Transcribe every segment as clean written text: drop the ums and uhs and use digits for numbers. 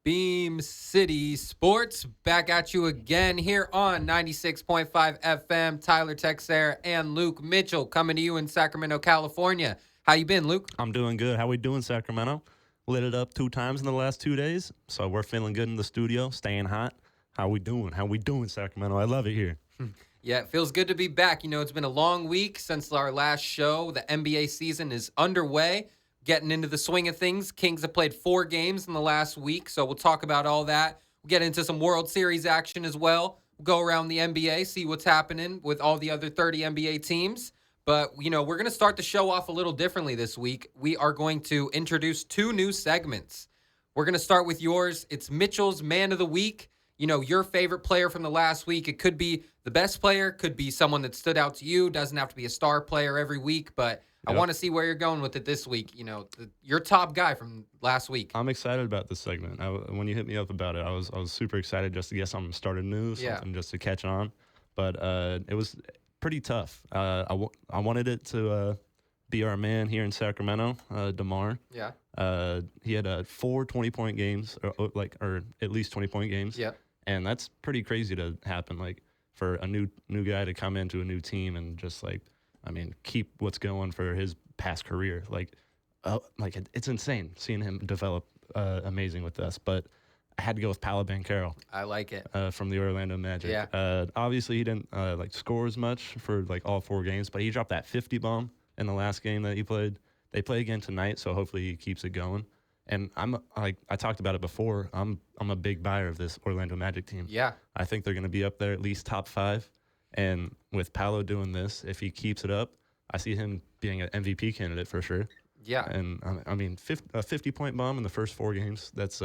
Beam City Sports back at you again here on 96.5 FM. Tyler Texeira and Luke Mitchell coming to you in Sacramento, California. How you been, Luke? I'm doing good. How we doing, Sacramento? Lit it up 2 times in the last 2 days, so we're feeling good in the studio, staying hot. How we doing? How we doing, Sacramento? I love it here. Yeah, it feels good to be back. It's been a long week since our last show. The NBA season is underway. Getting into the swing of things. Kings have played 4 games in the last week, so we'll talk about all that. We'll get into some World Series action as well. We'll go around the NBA, see what's happening with all the other 30 NBA teams. But, we're going to start the show off a little differently this week. We are going to introduce 2 new segments. We're going to start with yours. It's Mitchell's Man of the Week. Your favorite player from the last week. It could be the best player, could be someone that stood out to you. Doesn't have to be a star player every week, but I want to see where you're going with it this week. Your top guy from last week. I'm excited about this segment. When you hit me up about it, I was super excited just to get something started new, something just to catch on. But it was pretty tough. I wanted it to be our man here in Sacramento, DeMar. Yeah. He had 4 20-point games, or at least 20-point games. Yep. And that's pretty crazy to happen, for a new guy to come into a new team and just keep what's going for his past career. It's insane seeing him develop amazing with us. But I had to go with Palo. I like it. From the Orlando Magic. Yeah. Obviously, he didn't score as much for all 4 games, but he dropped that 50 bomb in the last game that he played. They play again tonight, so hopefully he keeps it going. And I talked about it before. I'm a big buyer of this Orlando Magic team. Yeah. I think they're going to be up there at least top 5. And with Palo doing this, if he keeps it up, I see him being an MVP candidate for sure. Yeah. And a 50-point bomb in the first 4 games. That's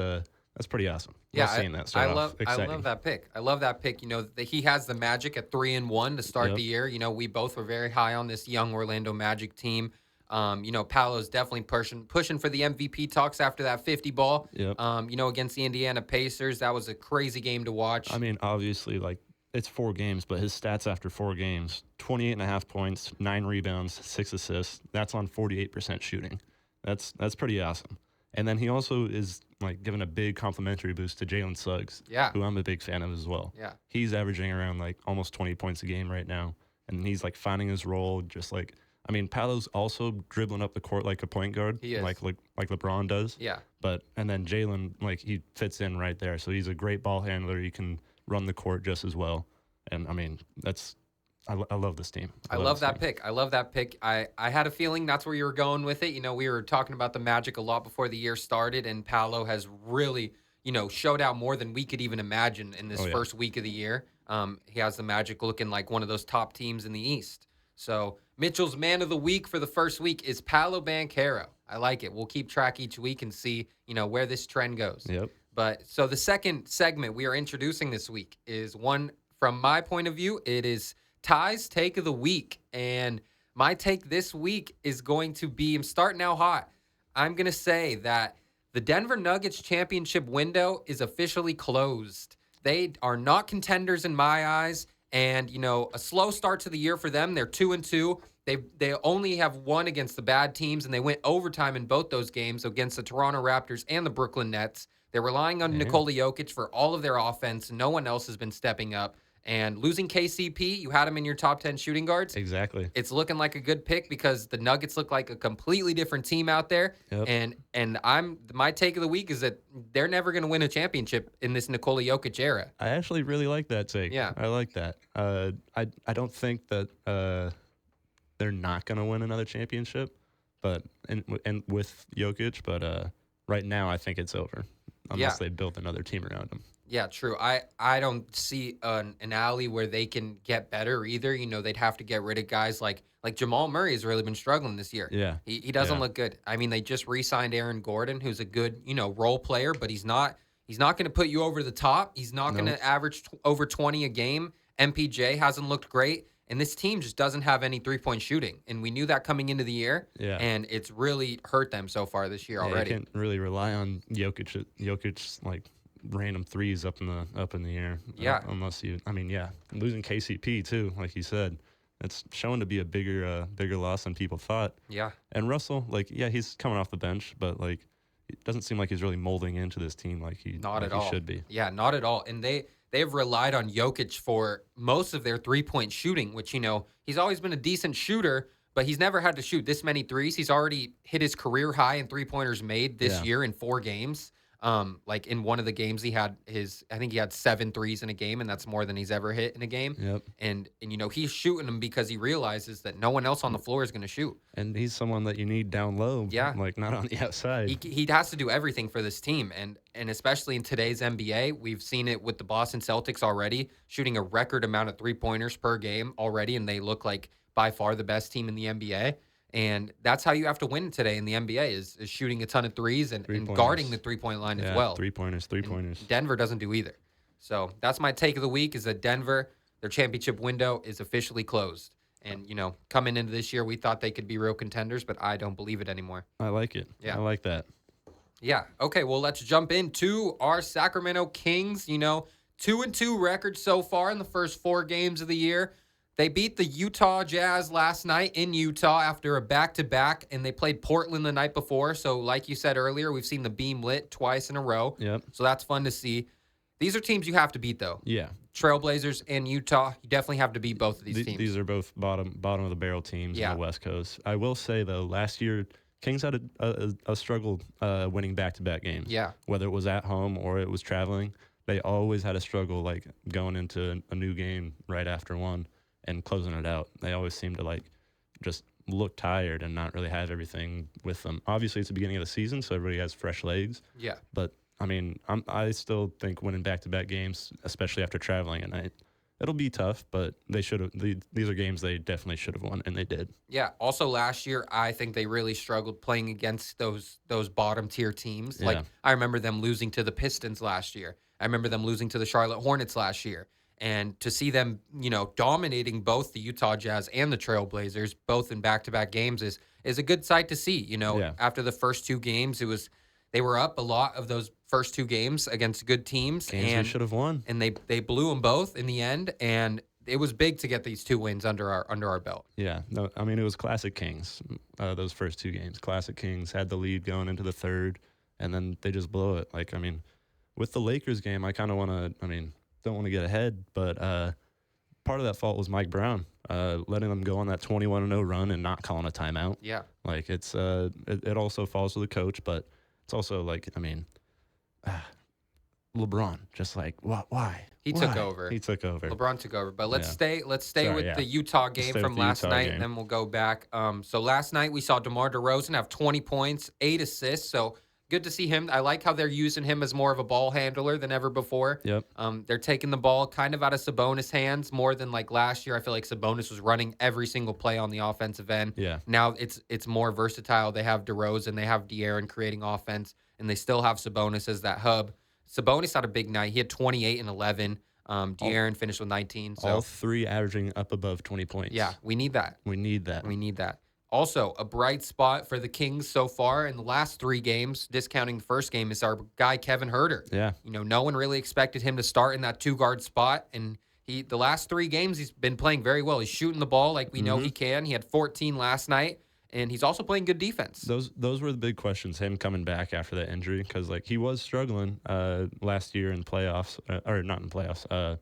pretty awesome. Yeah, seeing that I start love off exciting. I love that pick. I love that pick. He has the Magic at 3-1 to start the year. We both were very high on this young Orlando Magic team. Palo's definitely pushing for the MVP talks after that 50 ball. Yep. Against the Indiana Pacers. That was a crazy game to watch. Obviously, it's 4 games, but his stats after 4 games, 28.5 points, 9 rebounds, 6 assists. That's on 48% shooting. That's pretty awesome. And then he also is giving a big complimentary boost to Jalen Suggs, who I'm a big fan of as well. Yeah. He's averaging around almost 20 points a game right now, and he's finding his role Palo's also dribbling up the court like a point guard, he is. like LeBron does. Yeah. And then Jalen, he fits in right there. So he's a great ball handler. He can run the court just as well. And I love this team. I love that pick. I love that pick. I had a feeling that's where you were going with it. We were talking about the Magic a lot before the year started, and Palo has really, showed out more than we could even imagine in this first week of the year. He has the Magic looking like one of those top teams in the East. So Mitchell's Man of the Week for the first week is Palo Banchero. I like it. We'll keep track each week and see, where this trend goes. Yep. But so the second segment we are introducing this week is one from my point of view. It is Ty's Take of the Week. And my take this week is going to be, I'm starting out hot. I'm going to say that the Denver Nuggets championship window is officially closed. They are not contenders in my eyes. And, a slow start to the year for them. They're 2-2. They only have won against the bad teams, and they went overtime in both those games against the Toronto Raptors and the Brooklyn Nets. They're relying on Nikola Jokic for all of their offense. No one else has been stepping up. And losing KCP, you had him in your top 10 shooting guards. Exactly. It's looking like a good pick because the Nuggets look like a completely different team out there. Yep. And my take of the week is that they're never going to win a championship in this Nikola Jokic era. I actually really like that take. Yeah. I like that. I don't think that they're not going to win another championship, but and with Jokic, but right now I think it's over unless they build another team around him. Yeah, true. I don't see an alley where they can get better either. They'd have to get rid of guys like Jamal Murray has really been struggling this year. Yeah. He doesn't look good. They just re-signed Aaron Gordon, who's a good, role player, but he's not going to put you over the top. He's not going to average over 20 a game. MPJ hasn't looked great. And this team just doesn't have any three-point shooting. And we knew that coming into the year. Yeah. And it's really hurt them so far this year already. You can't really rely on Jokic's random threes up in the air. Yeah. Unless losing KCP too, like you said, it's shown to be a bigger loss than people thought. Yeah. And Russell, he's coming off the bench, but it doesn't seem like he's really molding into this team like he Not at all. should be. Yeah, not at all. And they've relied on Jokic for most of their 3-point shooting, which, he's always been a decent shooter, but he's never had to shoot this many threes. He's already hit his career high in 3-pointers made this year in 4 games. Like in one of the games I think he had 7 threes in a game, and that's more than he's ever hit in a game. Yep. And he's shooting them because he realizes that no one else on the floor is going to shoot. And he's someone that you need down low, like not on the outside. He has to do everything for this team, and especially in today's NBA, we've seen it with the Boston Celtics already, shooting a record amount of 3-pointers per game already, and they look like by far the best team in the NBA. And that's how you have to win today in the NBA is shooting a ton of threes and guarding the 3-point line as well. 3-pointers. And Denver doesn't do either. So that's my take of the week is that Denver, their championship window is officially closed. And, coming into this year, we thought they could be real contenders, but I don't believe it anymore. I like it. Yeah. I like that. Yeah. Okay, well, let's jump into our Sacramento Kings. 2-2 record so far in the first 4 games of the year. They beat the Utah Jazz last night in Utah after a back-to-back, and they played Portland the night before. So like you said earlier, we've seen the beam lit twice in a row. Yep. So that's fun to see. These are teams you have to beat, though. Yeah. Trailblazers and Utah, you definitely have to beat both of these teams. These are both bottom of the barrel teams on the West Coast. I will say, though, last year, Kings had a struggle winning back-to-back games. Yeah. Whether it was at home or it was traveling, they always had a struggle, like, going into a new game right after one and closing it out. They always seem to, just look tired and not really have everything with them. Obviously, it's the beginning of the season, so everybody has fresh legs. Yeah. But, I still think winning back-to-back games, especially after traveling at night, it'll be tough, but they should have. These are games they definitely should have won, and they did. Yeah. Also, last year, I think they really struggled playing against those bottom-tier teams. Yeah. I remember them losing to the Pistons last year. I remember them losing to the Charlotte Hornets last year. And to see them, dominating both the Utah Jazz and the Trailblazers, both in back-to-back games, is a good sight to see. After the first 2 games, they were up a lot of those first 2 games against good teams. Games and we should have won. And they blew them both in the end. And it was big to get these 2 wins under our belt. Yeah. No, it was classic Kings, those first 2 games. Classic Kings had the lead going into the third, and then they just blow it. With the Lakers game, I kind of want to, don't want to get ahead, but part of that fault was Mike Brown, letting them go on that 21-0 run and not calling a timeout. Yeah. It's it also falls to the coach, but it's also LeBron, just why? He took over. LeBron took over. But let's stay with the Utah game from last night, and then we'll go back. So last night we saw DeMar DeRozan have 20 points, 8 assists. So good to see him. I like how they're using him as more of a ball handler than ever before. Yep. They're taking the ball kind of out of Sabonis' hands more than like last year. I feel like Sabonis was running every single play on the offensive end. Yeah. Now it's more versatile. They have DeRozan, they have De'Aaron creating offense, and they still have Sabonis as that hub. Sabonis had a big night. He had 28 and 11. De'Aaron finished with 19. So all 3 averaging up above 20 points. Yeah, we need that. We need that. Also, a bright spot for the Kings so far in the last 3 games, discounting the first game, is our guy Kevin Huerter. Yeah. No one really expected him to start in that 2-guard spot, and the last 3 games he's been playing very well. He's shooting the ball like we know he can. He had 14 last night, and he's also playing good defense. Those were the big questions, him coming back after that injury, because he was struggling last year in playoffs, or not in playoffs,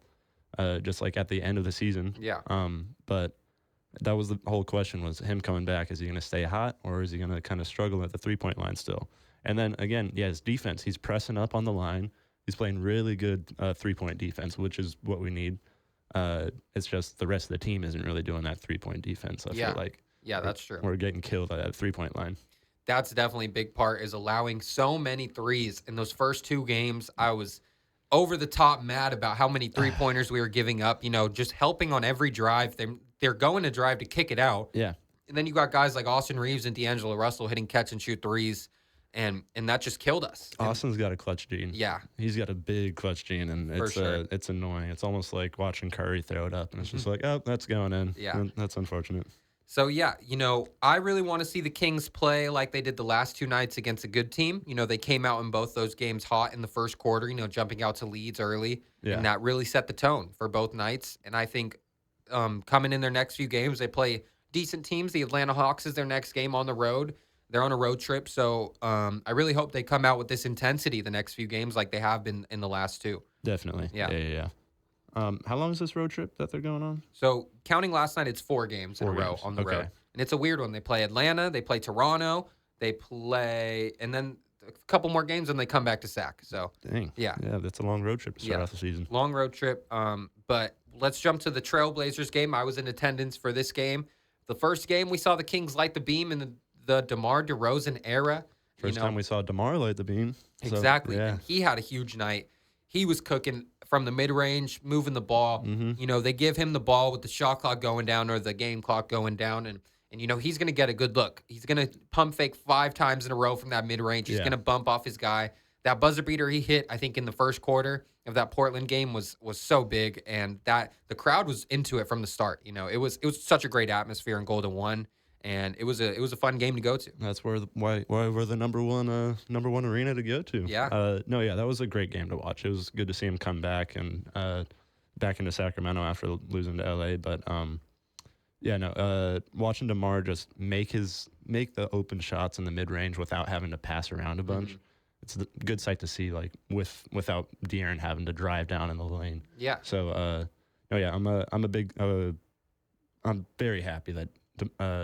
just at the end of the season. Yeah. But that was the whole question, was him coming back. Is he going to stay hot, or is he going to kind of struggle at the 3-point line still? And then, again, his defense. He's pressing up on the line. He's playing really good 3-point defense, which is what we need. It's just the rest of the team isn't really doing that 3-point defense. I feel like. Yeah, that's true. We're getting killed at that 3-point line. That's definitely a big part, is allowing so many threes. In those first 2 games, I was over the top mad about how many 3-pointers we were giving up, just helping on every drive. They're going to drive to kick it out. Yeah. And then you got guys like Austin Reeves and D'Angelo Russell hitting catch-and-shoot threes, and that just killed us. Austin's got a clutch gene. Yeah. He's got a big clutch gene, and it's annoying. It's almost like watching Curry throw it up, and it's just that's going in. Yeah. That's unfortunate. So, I really want to see the Kings play like they did the last 2 nights against a good team. They came out in both those games hot in the first quarter, jumping out to leads early. Yeah. And that really set the tone for both nights. And I think coming in their next few games, they play decent teams. The Atlanta Hawks is their next game on the road. They're on a road trip, so I really hope they come out with this intensity the next few games like they have been in the last two. Definitely. Yeah. Yeah. How long is this road trip that they're going on? So counting last night, it's 4 games in a 4 row games. on the Okay. road. And it's a weird one. They play Atlanta, they play Toronto, they play, and then a couple more games, and they come back to Sac. So, Dang. yeah. Yeah, that's a long road trip to start Yeah. off the season. Long road trip. But let's jump to the Trailblazers game. I was in attendance for this game. The first game, we saw the Kings light the beam in the DeMar DeRozan era. First time we saw DeMar light the beam. So, Exactly. yeah. And he had a huge night. He was cooking from the mid-range, moving the ball. Mm-hmm. They give him the ball with the shot clock going down or the game clock going down, and he's going to get a good look. He's going to pump fake 5 times in a row from that mid-range. He's Yeah. going to bump off his guy. That buzzer beater he hit, I think, in the first quarter of that Portland game was so big, and that the crowd was into it from the start. It was such a great atmosphere in Golden One, and it was a fun game to go to. That's why we're the number one arena to go to. Yeah. That was a great game to watch. It was good to see him come back and back into Sacramento after losing to LA. But watching DeMar just make the open shots in the mid range without having to pass around a bunch. Mm-hmm. It's a good sight to see, like without De'Aaron having to drive down in the lane. Yeah. So I'm very happy that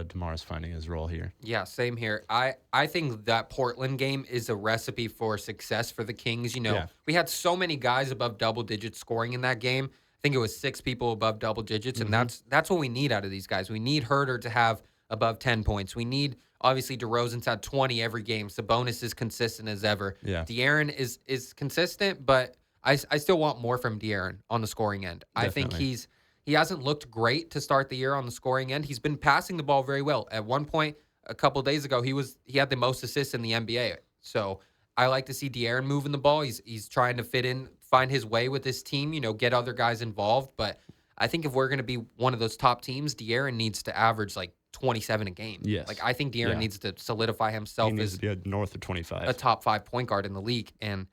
DeMar's finding his role here. Yeah, same here. I think that Portland game is a recipe for success for the Kings. Yeah. We had so many guys above double digits scoring in that game. I think it was 6 people above double digits, and that's what we need out of these guys. We need Herter to have above 10 points. We need, obviously, DeRozan's had 20 every game. Sabonis is consistent as ever. Yeah. De'Aaron is consistent, but I still want more from De'Aaron on the scoring end. Definitely. I think he hasn't looked great to start the year on the scoring end. He's been passing the ball very well. At one point, a couple days ago, he had the most assists in the NBA. So I like to see De'Aaron moving the ball. He's trying to fit in, find his way with this team, get other guys involved. But I think if we're going to be one of those top teams, De'Aaron needs to average like 27 a game. Yes. Like I think De'Aaron needs to solidify himself He needs as to be north of 25. a top 5 point guard in the league. And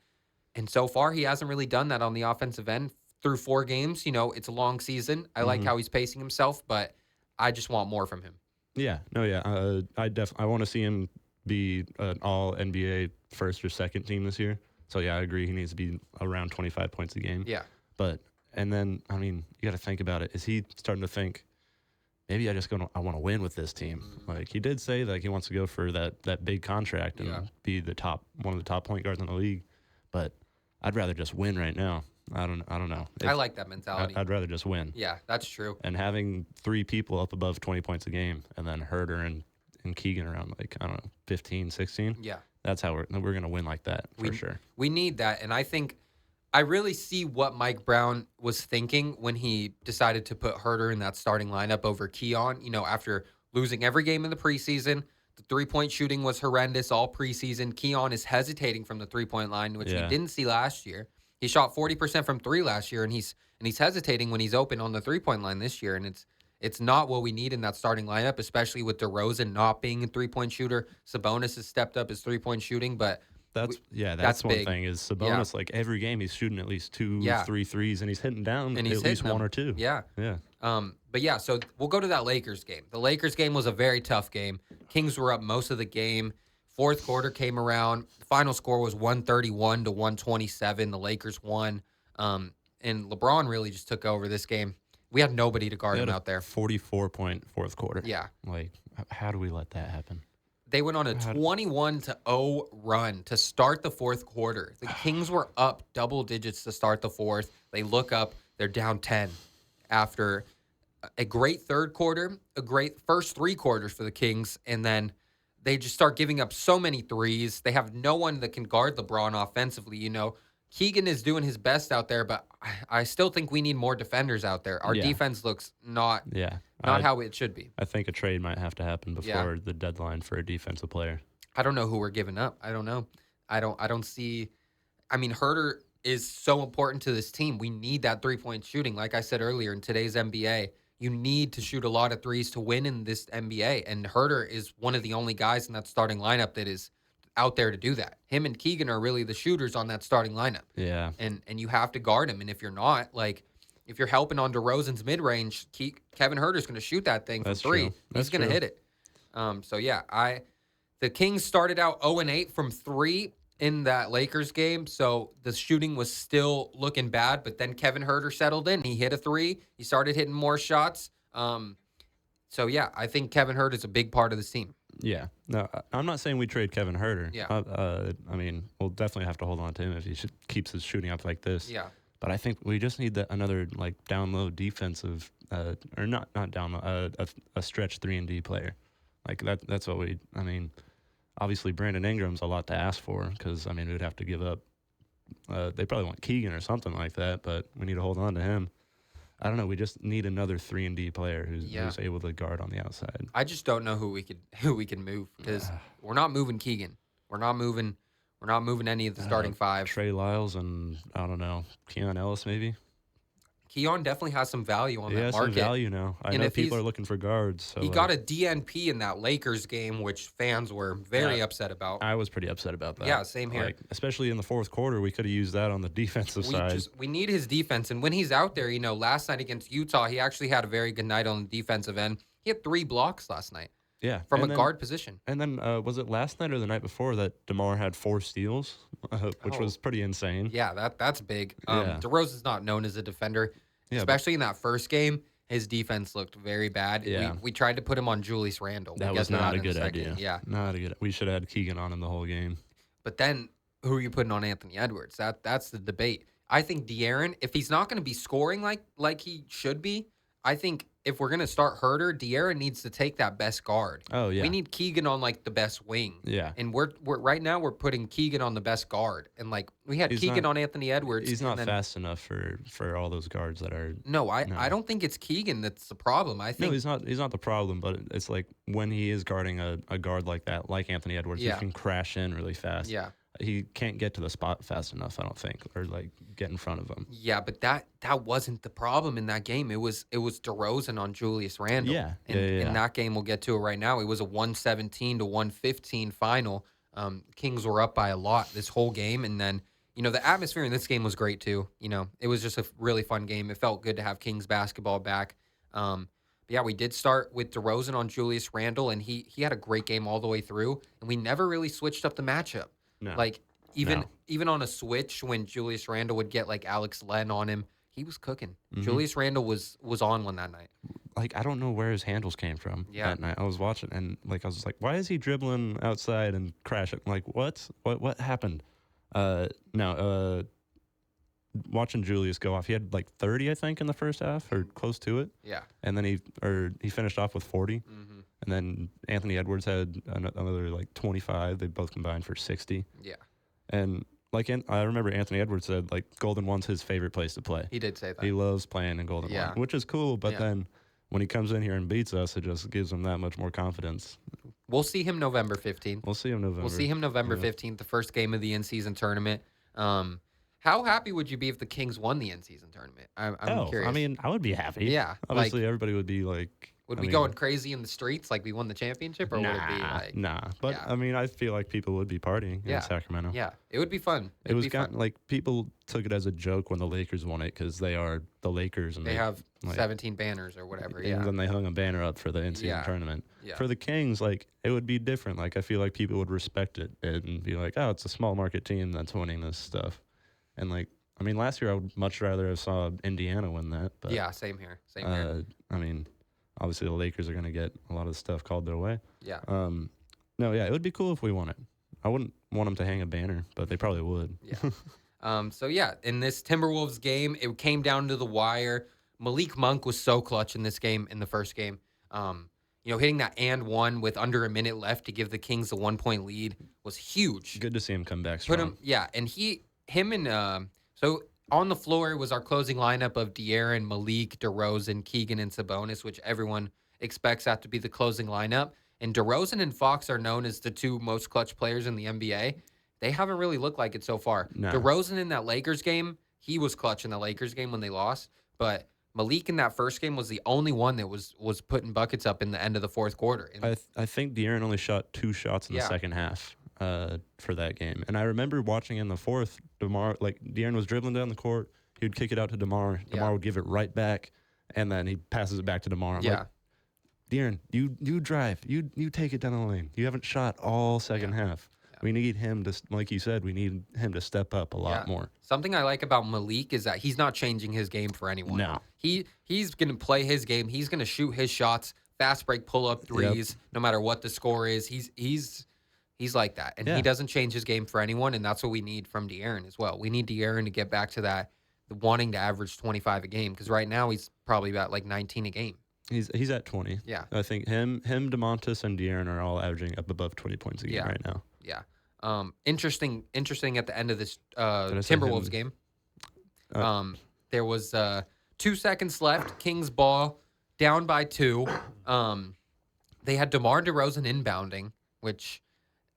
so far, he hasn't really done that on the offensive end. Through 4 games, it's a long season. I like how he's pacing himself, but I just want more from him. Yeah, I want to see him be an all NBA first or second team this year. So yeah, I agree. He needs to be around 25 points a game. Yeah. And then you got to think about it. Is he starting to think maybe I want to win with this team? Like he did say that he wants to go for that big contract and be one of the top point guards in the league, but I'd rather just win right now. I don't know. I like that mentality. I'd rather just win. Yeah, that's true. And having 3 people up above 20 points a game, and then Herter and Keegan around 15, 16. Yeah, that's how we're going to win like that for sure. We need that, and I think I really see what Mike Brown was thinking when he decided to put Herter in that starting lineup over Keon. After losing every game in the preseason, the 3-point shooting was horrendous all preseason. Keon is hesitating from the 3-point line, which we didn't see last year. He shot 40% from 3 last year, and he's hesitating when he's open on the 3-point line this year, and it's not what we need in that starting lineup, especially with DeRozan not being a 3-point shooter. Sabonis has stepped up his 3-point shooting, but that's one big. thing is Sabonis. Like every game, he's shooting at least 2, 3 threes, and he's hitting down and he's at least 1 or 2. Yeah. But yeah, so we'll go to that Lakers game. The Lakers game was a very tough game. Kings were up most of the game. Fourth quarter came around. The final score was 131 to 127. The Lakers won. And LeBron really just took over this game. We had nobody to guard him out there. 44-point fourth quarter. Yeah. Like, how do we let that happen? They went on a 21-0 run to start the fourth quarter. The Kings were up double digits to start the fourth. They look up. They're down 10 after a great third quarter, a great first 3 quarters for the Kings, and then they just start giving up so many threes. They have no one that can guard LeBron offensively. Keegan is doing his best out there, but I still think we need more defenders out there. Our defense looks not how it should be. I think a trade might have to happen before the deadline for a defensive player. I don't know who we're giving up. I don't know. I don't see. I mean, Herter is so important to this team. We need that 3-point shooting. Like I said earlier, in today's NBA, you need to shoot a lot of threes to win in this NBA. And Herter is one of the only guys in that starting lineup that is out there to do that. Him and Keegan are really the shooters on that starting lineup. Yeah. And you have to guard him. And if you're not, if you're helping on DeRozan's mid-range, Kevin Herter's going to shoot that thing from 3. He's going to hit it. The Kings started out 0-8 from 3 in that Lakers game, so the shooting was still looking bad, but then Kevin Huerter settled in. He hit a 3. He started hitting more shots. So, yeah, I think Kevin Huerter is a big part of this team. Yeah. No, I'm not saying we trade Kevin Huerter. Yeah. I mean, we'll definitely have to hold on to him if he keeps his shooting up like this. Yeah. But I think we just need another like down low defensive, or not down low, a stretch 3-and-D player. Like that's what we. I mean, obviously Brandon Ingram's a lot to ask for because I mean we'd have to give up. They probably want Keegan or something like that, but we need to hold on to him. I don't know. We just need another 3-and-D player who's able to guard on the outside. I just don't know who we can move because we're not moving Keegan. We're not moving any of the starting 5. Trey Lyles and I don't know, Keon Ellis maybe. Keon definitely has some value on that market. market. Some value now. I know people are looking for guards. So he got a DNP in that Lakers game, which fans were very upset about. I was pretty upset about that. Yeah, same here. Especially in the fourth quarter, we could have used that on the defensive side. We need his defense, and when he's out there, last night against Utah, he actually had a very good night on the defensive end. He had 3 blocks last night. Yeah, from guard position. And then was it last night or the night before that DeMar had 4 steals, which was pretty insane. Yeah, that's big. DeRozan's not known as a defender. Yeah, especially in that first game, his defense looked very bad. Yeah. We tried to put him on Julius Randle. That was not a good idea. Yeah. Not a good. We should have had Keegan on him the whole game. But then who are you putting on Anthony Edwards? That's the debate. I think De'Aaron, if he's not going to be scoring like he should be, I think if we're going to start Huerter, De'Aaron needs to take that best guard. Oh, yeah. We need Keegan on, the best wing. Yeah. And we're right now we're putting Keegan on the best guard. And, we had Keegan on Anthony Edwards. He's not fast enough for all those guards that are... No, I don't think it's Keegan that's the problem. I think... No, he's not the problem, but it's like when he is guarding a guard like that, like Anthony Edwards, he can crash in really fast. Yeah. He can't get to the spot fast enough, I don't think, or get in front of him. Yeah, but that wasn't the problem in that game. It was DeRozan on Julius Randle. Yeah. In that game, we'll get to it right now. It was a 117-115 final. Kings were up by a lot this whole game, and then the atmosphere in this game was great too. It was just a really fun game. It felt good to have Kings basketball back. Yeah, we did start with DeRozan on Julius Randle, and he had a great game all the way through, and we never really switched up the matchup. No. Even on a switch when Julius Randle would get Alex Len on him, he was cooking. Mm-hmm. Julius Randle was on one that night. I don't know where his handles came from that night. I was watching and I was just like, why is he dribbling outside and crashing? What happened? Watching Julius go off, he had 30, I think, in the first half or close to it. Yeah. And then he finished off with 40. Mm-hmm. And then Anthony Edwards had another 25. They both combined for 60. Yeah. And I remember Anthony Edwards said Golden One's his favorite place to play. He did say that. He loves playing in Golden One, which is cool. But then when he comes in here and beats us, it just gives him that much more confidence. We'll see him November 15th. We'll see him November 15th, the first game of the in-season tournament. How happy would you be if the Kings won the in-season tournament? I'm curious. I mean, I would be happy. Yeah. Obviously, everybody would be Would we going crazy in the streets like we won the championship, or would it be Nah. But I mean, I feel like people would be partying in Sacramento. Yeah, it would be fun. It was kind of people took it as a joke when the Lakers won it because they are the Lakers and they have 17 banners or whatever. And then they hung a banner up for the in-season tournament. Yeah. For the Kings, it would be different. I feel like people would respect it and be like, oh, it's a small market team that's winning this stuff. And I mean, last year I would much rather have saw Indiana win that. But, yeah, same here. Same here. I mean, obviously the Lakers are going to get a lot of stuff called their way. Yeah. It would be cool if we won it. I wouldn't want them to hang a banner, but they probably would. Yeah. In this Timberwolves game, it came down to the wire. Malik Monk was so clutch in this game, in the first game. Hitting that and one with under a minute left to give the Kings a 1-point lead was huge. Good to see him come back strong. So on the floor was our closing lineup of De'Aaron, Malik, DeRozan, Keegan, and Sabonis, which everyone expects that to be the closing lineup. And DeRozan and Fox are known as the 2 most clutch players in the NBA. They haven't really looked like it so far. No. DeRozan in that Lakers game, he was clutch in the Lakers game when they lost. But Malik in that first game was the only one that was putting buckets up in the end of the fourth quarter. I think De'Aaron only shot 2 shots in the second half for that game. And I remember watching in the fourth, De'Aaron was dribbling down the court. He would kick it out to DeMar. DeMar would give it right back, and then he passes it back to DeMar. De'Aaron, you drive. You take it down the lane. You haven't shot all second half. Yeah. We need him to, like you said, we need him to step up a lot more. Something I like about Malik is that he's not changing his game for anyone. No. He's going to play his game. He's going to shoot his shots, fast break, pull up threes, no matter what the score is. He's like that, and he doesn't change his game for anyone, and that's what we need from De'Aaron as well. We need De'Aaron to get back to that, wanting to average 25 a game, because right now he's probably about like 19 a game. He's at 20. Yeah. I think him, DeMontis, and De'Aaron are all averaging up above 20 points a game right now. Yeah. Interesting at the end of this Timberwolves game. There was 2 seconds left. Kings ball, down by 2. They had DeMar DeRozan inbounding, which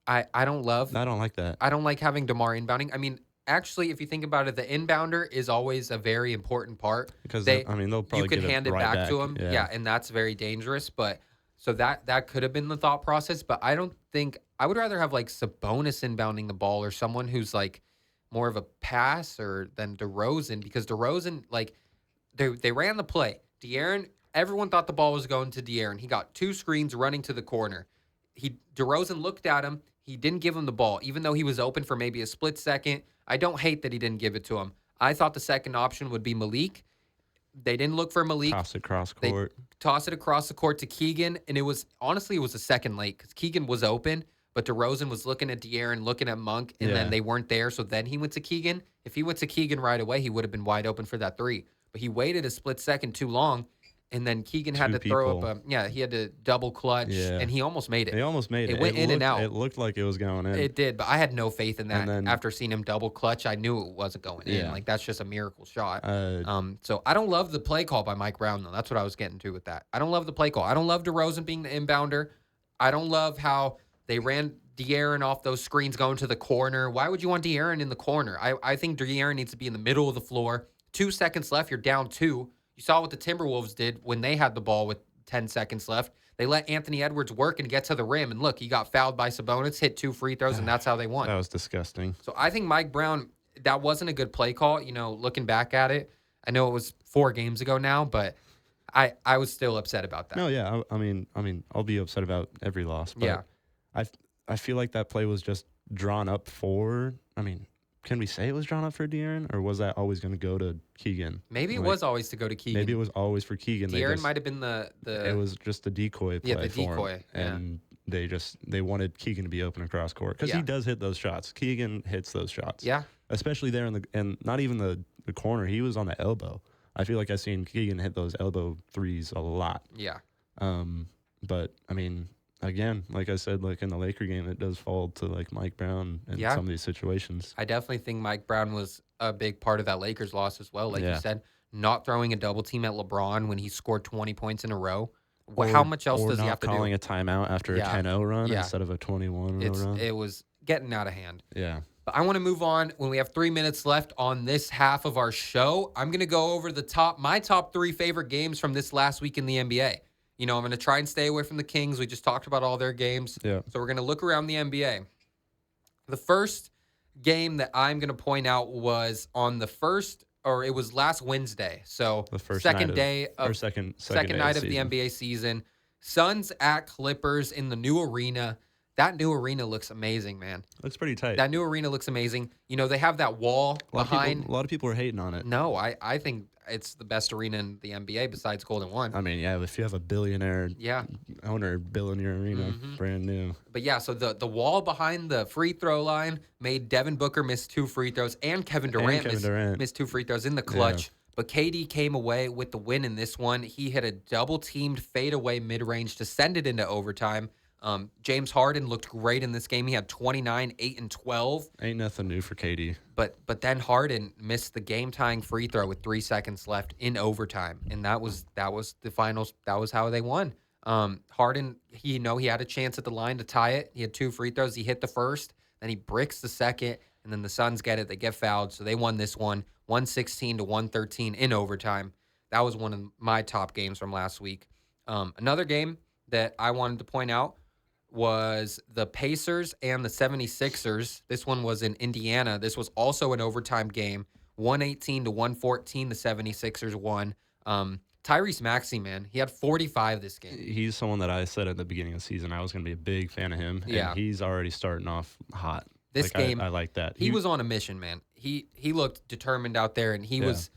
I don't love. I don't like that. I don't like having DeMar inbounding. I mean, actually, if you think about it, the inbounder is always a very important part. Because, they'll probably you could give hand it right back to him. Yeah, and that's very dangerous. But so that could have been the thought process. But I don't think – I would rather have, like, Sabonis inbounding the ball, or someone who's, like, more of a passer than DeRozan, because DeRozan, like, they ran the play. De'Aaron, everyone thought the ball was going to De'Aaron. He got 2 screens running to the corner. DeRozan looked at him. He didn't give him the ball, even though he was open for maybe a split second. I don't hate that he didn't give it to him. I thought the second option would be Malik. They didn't look for Malik. Toss it across court. They toss it across the court to Keegan, and it was a second late because Keegan was open, but DeRozan was looking at De'Aaron, looking at Monk, and then they weren't there, so then he went to Keegan. If he went to Keegan right away, he would have been wide open for that 3. But he waited a split second too long, and then Keegan had to throw up he had to double clutch, and he almost made it. He almost made it. It went in and out. It looked like it was going in. It did, but I had no faith in that. After seeing him double clutch, I knew it wasn't going in. Like, that's just a miracle shot. So I don't love the play call by Mike Brown, though. That's what I was getting to with that. I don't love the play call. I don't love DeRozan being the inbounder. I don't love how they ran De'Aaron off those screens going to the corner. Why would you want De'Aaron in the corner? I think De'Aaron needs to be in the middle of the floor. 2 seconds left, you're down 2. You saw what the Timberwolves did when they had the ball with 10 seconds left. They let Anthony Edwards work and get to the rim. And look, he got fouled by Sabonis, hit 2 free throws, and that's how they won. That was disgusting. So I think Mike Brown, that wasn't a good play call. You know, looking back at it, I know it was 4 games ago now, but I was still upset about that. No, yeah. I mean, I'll be upset about every loss. But I feel like that play was just drawn up for, can we say it was drawn up for De'Aaron, or was that always going to go to Keegan? Maybe it was always to go to Keegan. Maybe it was always for Keegan. De'Aaron might have been the. It was just a decoy play. Yeah, the decoy. And they wanted Keegan to be open across court because he does hit those shots. Keegan hits those shots. Yeah. Especially there and not even the corner. He was on the elbow. I feel like I've seen Keegan hit those elbow threes a lot. Yeah. But again, like I said, like in the Laker game, it does fall to like Mike Brown in some of these situations. I definitely think Mike Brown was a big part of that Lakers loss as well. Like you said, not throwing a double team at LeBron when he scored 20 points in a row. How much else does he have to do? Or calling a timeout after a 10-0 run instead of a 21-0 run. It was getting out of hand. Yeah. But I want to move on. When we have 3 minutes left on this half of our show, I'm going to go over my top 3 favorite games from this last week in the NBA. You know, I'm going to try and stay away from the Kings. We just talked about all their games. Yeah. So we're going to look around the NBA. The first game that I'm going to point out was on the first, or it was last Wednesday. So the first second night of the NBA season. Suns at Clippers in the new arena. That new arena looks amazing, man. Looks pretty tight. That new arena looks amazing. You know, they have that wall behind. A lot of people are hating on it. No, I think it's the best arena in the NBA besides Golden One. I mean, if you have a billionaire owner building your arena, brand new. But yeah, so the wall behind the free throw line made Devin Booker miss 2 free throws, and Kevin Durant missed 2 free throws in the clutch. Yeah. But KD came away with the win in this one. He hit a double-teamed fadeaway mid-range to send it into overtime. James Harden looked great in this game. He had 29, 8, and 12. Ain't nothing new for KD. But then Harden missed the game-tying free throw with 3 seconds left in overtime, and that was the finals. That was how they won. Harden, he had a chance at the line to tie it. He had 2 free throws. He hit the first, then he bricks the second, and then the Suns get it. They get fouled, so they won this one, 116 to 113 in overtime. That was one of my top games from last week. Another game that I wanted to point out was the Pacers and the 76ers. This one was in Indiana. This was also an overtime game. 118 to 114, the 76ers won. Tyrese Maxey, man, he had 45 this game. He's someone that I said at the beginning of the season I was going to be a big fan of him, Yeah. and he's already starting off hot. This game, I like that. He was on a mission, man. He looked determined out there, and he was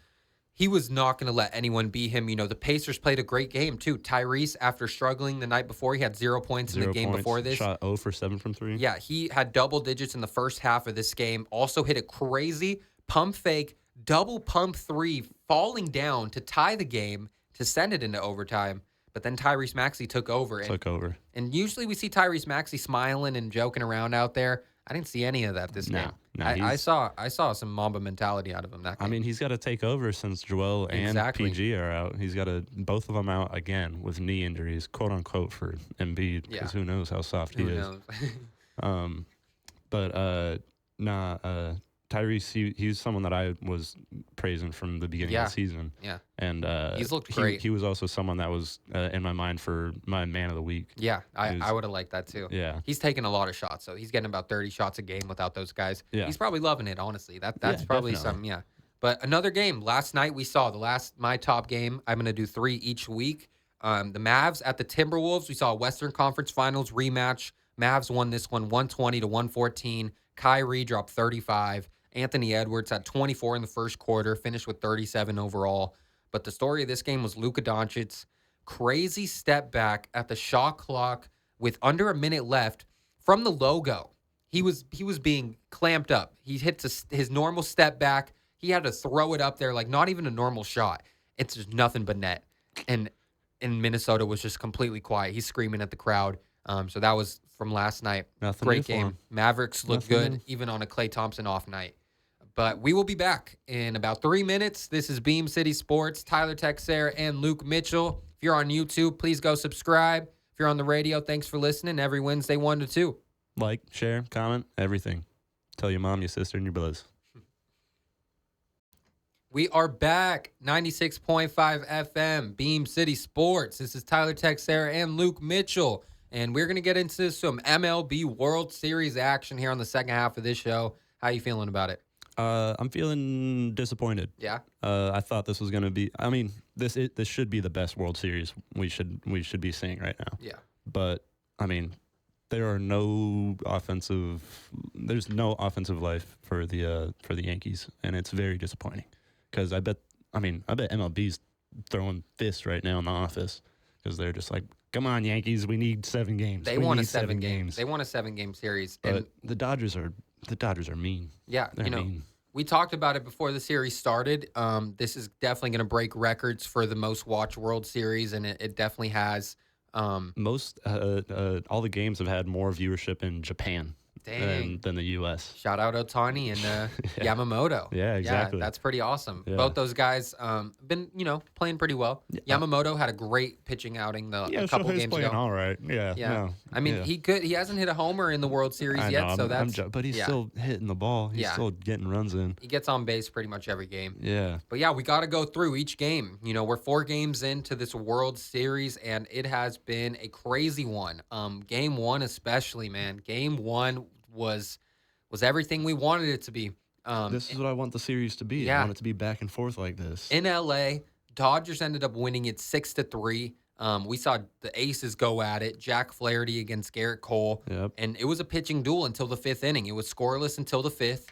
not going to let anyone beat him. You know, the Pacers played a great game too. Tyrese, after struggling the night before, he had 0 points in the game before this. Shot 0 for 7 from 3. Yeah, he had double digits in the first half of this game. Also hit a crazy pump fake, double pump 3, falling down to tie the game to send it into overtime. But then Tyrese Maxey took over. And usually we see Tyrese Maxey smiling and joking around out there. I didn't see any of that this game. No, I saw some Mamba mentality out of him that game. I mean, he's got to take over since Joel and PG are out. He's got to both of them out again with knee injuries, quote unquote, for Embiid, because who knows how soft he is. Tyrese, he's someone that I was praising from the beginning of the season. Yeah. And he's looked great. He was also someone that was in my mind for my man of the week. Yeah, I would have liked that too. Yeah. He's taking a lot of shots, so he's getting about 30 shots a game without those guys. Yeah. He's probably loving it, honestly. That's probably definitely. something, yeah. But another game. Last night we saw my top game. I'm going to do 3 each week. The Mavs at the Timberwolves. We saw a Western Conference Finals rematch. Mavs won this one 120-114. Kyrie dropped 35. Anthony Edwards had 24 in the first quarter, finished with 37 overall. But the story of this game was Luka Doncic's crazy step back at the shot clock with under a minute left from the logo. He was being clamped up. He hits his normal step back. He had to throw it up there like not even a normal shot. It's just nothing but net. And Minnesota was just completely quiet. He's screaming at the crowd. So that was from last night. Nothing Great game. Mavericks looked good, new. even on a Klay Thompson off night. But we will be back in about 3 minutes. This is Beam City Sports, Tyler Texeira and Luke Mitchell. If you're on YouTube, please go subscribe. If you're on the radio, thanks for listening every Wednesday 1 to 2. Like, share, comment, everything. Tell your mom, your sister, and your brothers. We are back, 96.5 FM, Beam City Sports. This is Tyler Texeira and Luke Mitchell. And we're going to get into some MLB World Series action here on the second half of this show. How are you feeling about it? I'm feeling disappointed. Yeah. I thought this was going to be. I mean, this should be the best World Series we should be seeing right now. Yeah. But I mean, there's no offensive life for the Yankees, and it's very disappointing because I bet MLB's throwing fists right now in the office because they're just like, come on, Yankees, we need 7 games. They want a 7 games. They want a 7-game series. But and the Dodgers are mean. Yeah, They're mean. We talked about it before the series started. This is definitely going to break records for the most watched World Series, and it definitely has. Most all the games have had more viewership in Japan than the U.S. Shout out Ohtani and Yamamoto. Yeah, exactly. Yeah, that's pretty awesome. Yeah. Both those guys been playing pretty well. Yeah. Yamamoto had a great pitching outing a couple Shohei's games playing ago. all right. Yeah. No, I mean, he hasn't hit a homer in the World Series I yet, know, so but he's still hitting the ball. He's still getting runs in. He gets on base pretty much every game. Yeah. But yeah, we got to go through each game. We're 4 games into this World Series, and it has been a crazy one. Game 1 especially, man. Game 1 was everything we wanted it to be. This is what I want the series to be. Yeah. I want it to be back and forth like this. In LA, Dodgers ended up winning it 6-3. We saw the aces go at it. Jack Flaherty against Garrett Cole. Yep. And it was a pitching duel until the 5th inning. It was scoreless until the 5th.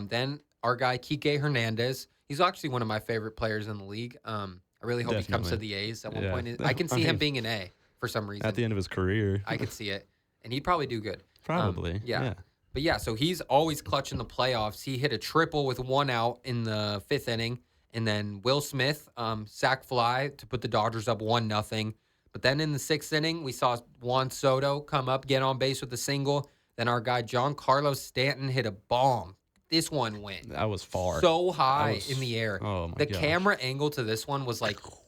Then our guy, Kike Hernandez, he's actually one of my favorite players in the league. I really hope he comes to the A's at one point. I can see him being an A for some reason. At the end of his career. I could see it. And he'd probably do good. Probably. Yeah. But yeah, so he's always clutch in the playoffs. He hit a triple with 1 out in the 5th inning. And then Will Smith, sac fly to put the Dodgers up 1-0. But then in the 6th inning, we saw Juan Soto come up, get on base with a single. Then our guy, Giancarlo Stanton, hit a bomb. This one went. That was far. So high in the air. Oh, my The gosh. camera angle to this one was,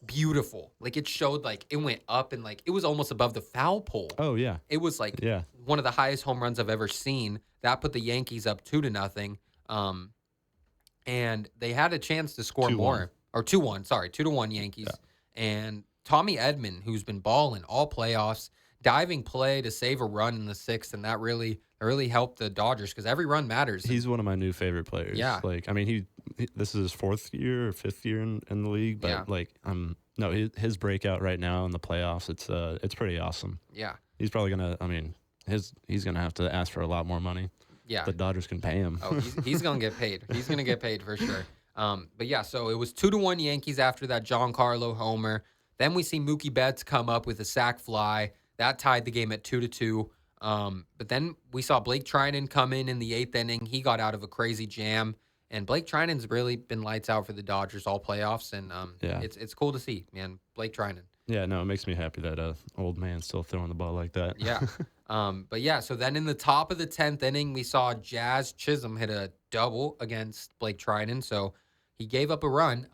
beautiful. It showed, it went up and, it was almost above the foul pole. Oh, yeah. It was, one of the highest home runs I've ever seen. That put the Yankees up 2-0. And they had a chance to score 2-1. more. Or 2-1, sorry. 2-1 Yankees. Yeah. And Tommy Edman, who's been balling all playoffs, diving play to save a run in the 6th, and that really helped the Dodgers because every run matters. He's one of my new favorite players. Yeah. This is his 4th year or 5th year in the league, but, No, his breakout right now in the playoffs, it's pretty awesome. Yeah. He's probably gonna. I mean, he's gonna have to ask for a lot more money. Yeah. The Dodgers can pay him. Oh, he's gonna get paid. He's gonna get paid for sure. But yeah, so it was 2-1 Yankees after that Giancarlo homer. Then we see Mookie Betts come up with a sac fly that tied the game at 2-2. But then we saw Blake Trinan come in the 8th inning. He got out of a crazy jam, and Blake Trinan's really been lights out for the Dodgers all playoffs, and Yeah. it's cool to see, man. Blake Trinan. Yeah, no, it makes me happy that old man's still throwing the ball like that. Yeah. But yeah, so then in the top of the 10th inning, we saw Jazz Chisholm hit a double against Blake Trinan. So he gave up a run.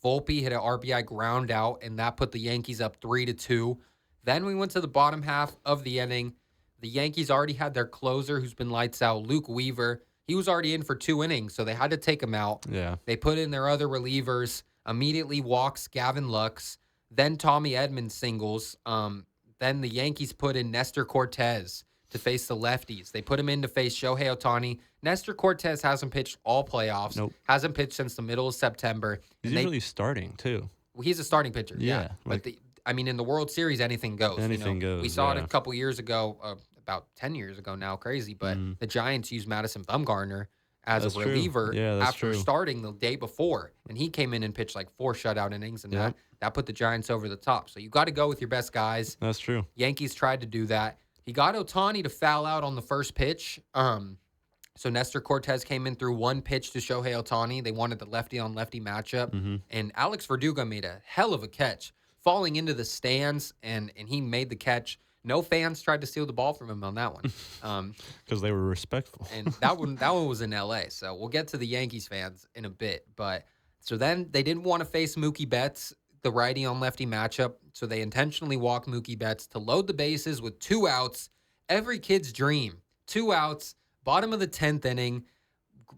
Volpe hit an RBI ground out, and that put the Yankees up 3-2. Then we went to the bottom half of the inning. The Yankees already had their closer, who's been lights out, Luke Weaver. He was already in for 2 innings, so they had to take him out. Yeah. They put in their other relievers, immediately walks Gavin Lux. Then Tommy Edmonds singles. Then the Yankees put in Nestor Cortez to face the lefties. They put him in to face Shohei Ohtani. Nestor Cortez hasn't pitched all playoffs. Nope. Hasn't pitched since the middle of September. He's usually starting too. He's a starting pitcher. Yeah. Like, But in the World Series, anything goes. Anything goes. We saw it yeah. a couple years ago, about 10 years ago now, crazy. But the Giants used Madison Bumgarner as That's a true. reliever Yeah, that's after true. starting the day before. And he came in and pitched like 4 shutout innings, and Yep. that put the Giants over the top. So you got to go with your best guys. That's true. Yankees tried to do that. He got Ohtani to foul out on the first pitch. So Nestor Cortez came in through 1 pitch to Shohei Ohtani. They wanted the lefty-on-lefty matchup. And Alex Verdugo made a hell of a catch, falling into the stands, and he made the catch. No fans tried to steal the ball from him on that one. Because they were respectful. And that one was in L.A., so we'll get to the Yankees fans in a bit. But so then they didn't want to face Mookie Betts, the righty-on-lefty matchup, so they intentionally walked Mookie Betts to load the bases with 2 outs. Every kid's dream. 2 outs, bottom of the 10th inning,